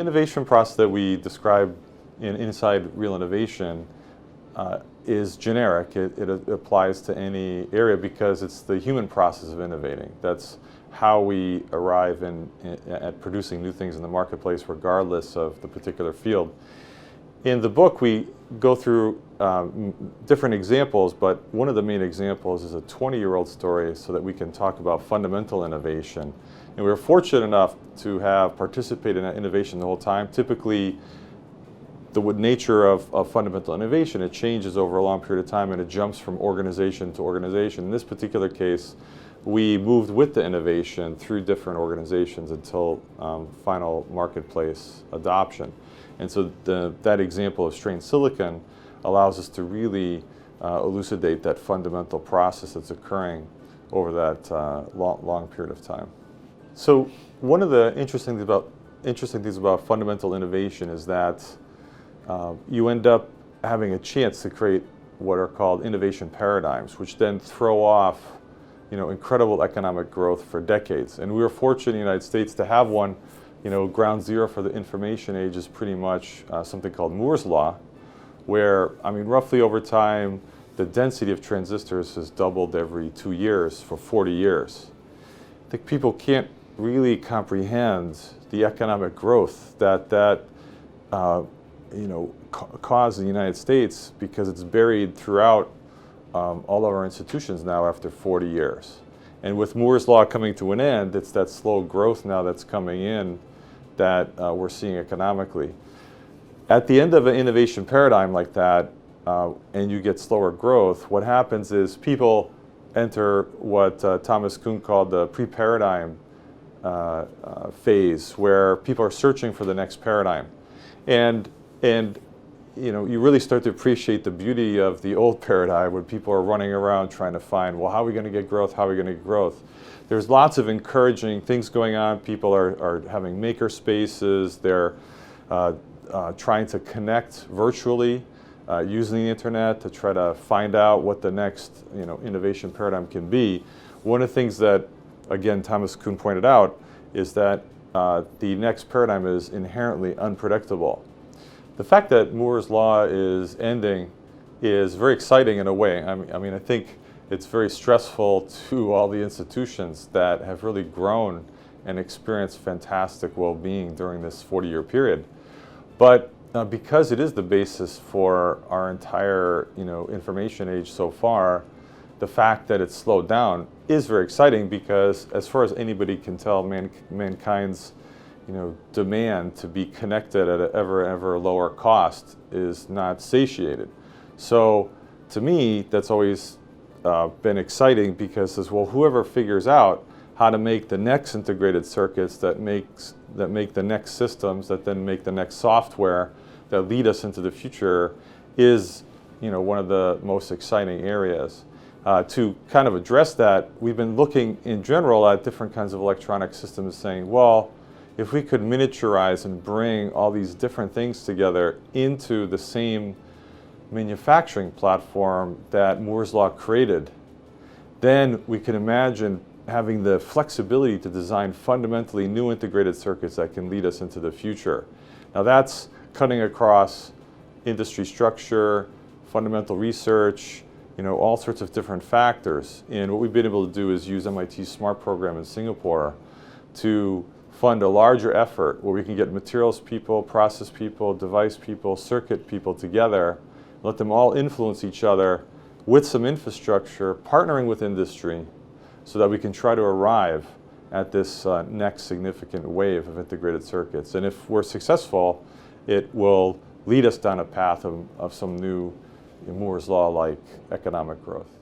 innovation process that we describe inside Real Innovation is generic. It applies to any area because it's the human process of innovating. That's how we arrive at producing new things in the marketplace regardless of the particular field. In the book, we go through different examples, but one of the main examples is a 20-year-old story so that we can talk about fundamental innovation. And we were fortunate enough to have participated in that innovation the whole time. Typically, the nature of fundamental innovation, it changes over a long period of time and it jumps from organization to organization. In this particular case, we moved with the innovation through different organizations until final marketplace adoption. And so that example of strained silicon allows us to really elucidate that fundamental process that's occurring over that long period of time. So one of the interesting things about fundamental innovation is that you end up having a chance to create what are called innovation paradigms, which then throw off incredible economic growth for decades. And we were fortunate in the United States to have one. Ground zero for the information age is pretty much something called Moore's Law, where, roughly over time, the density of transistors has doubled every 2 years for 40 years. I think people can't really comprehend the economic growth that caused in the United States because it's buried throughout all of our institutions now after 40 years. And with Moore's Law coming to an end, it's that slow growth now that's coming in that we're seeing economically. At the end of an innovation paradigm like that, and you get slower growth, what happens is people enter what Thomas Kuhn called the pre-paradigm phase, where people are searching for the next paradigm. And you really start to appreciate the beauty of the old paradigm when people are running around trying to find, well, how are we going to get growth? How are we going to get growth? There's lots of encouraging things going on. People are having maker spaces. They're trying to connect virtually using the internet to try to find out what the next innovation paradigm can be. One of the things that, again, Thomas Kuhn pointed out is that the next paradigm is inherently unpredictable. The fact that Moore's Law is ending is very exciting in a way. I think it's very stressful to all the institutions that have really grown and experienced fantastic well-being during this 40-year period. But because it is the basis for our entire information age so far, the fact that it's slowed down is very exciting because as far as anybody can tell, mankind's demand to be connected at an ever lower cost is not satiated. So to me, that's always been exciting because as well, whoever figures out how to make the next integrated circuits that make the next systems that then make the next software that lead us into the future is one of the most exciting areas. To kind of address that, we've been looking in general at different kinds of electronic systems saying, well, if we could miniaturize and bring all these different things together into the same manufacturing platform that Moore's Law created, then we can imagine having the flexibility to design fundamentally new integrated circuits that can lead us into the future. Now that's cutting across industry structure, fundamental research, all sorts of different factors. And what we've been able to do is use MIT's SMART program in Singapore to fund a larger effort where we can get materials people, process people, device people, circuit people together, let them all influence each other with some infrastructure, partnering with industry so that we can try to arrive at this next significant wave of integrated circuits. And if we're successful, it will lead us down a path of some new Moore's Law-like economic growth.